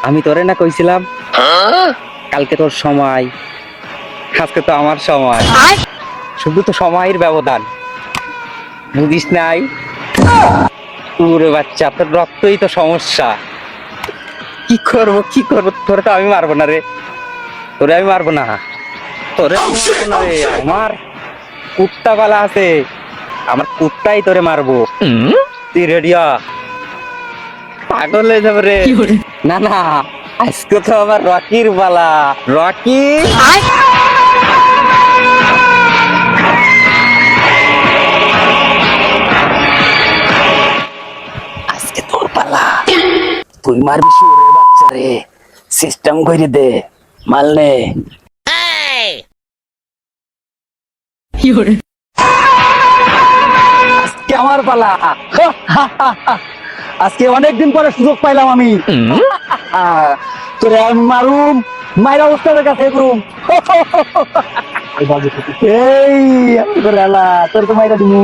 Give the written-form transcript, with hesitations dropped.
আমি তোরে না কইছিলাম কালকে তোর সময়, আজকে তো আমার সময়। শুধু তো সময়ের ব্যবধান, বুঝিস নাই? পুরো বাচ্চা, তোর রক্তই তো সমস্যা। কি করবো তোরে তো আমি মারবো না রে, তোরে আমি মারবো না, তোরে আমি মারবো না রে। আমার কুত্তা পালা আছে, আমার কুত্তাই তোরে মারবো। তুই রেডিয়া? পাগল হয়ে যাবে রে। না না, আজকে তো আমার রকির পালা। রকি, আজকে তোর পালা। তুই মারবি শুয়োরের বাচ্চা রে। সিস্টেম করে দে, মাল নে। আজকে আমার পালা। আজকে অনেকদিন পরে সুযোগ পাইলাম আমি। তোরে আমি মারুম, মাইরা উস্তাদের কাছে করুম। এই আমি তোর এলা, তোর তো মাইরা দিমু।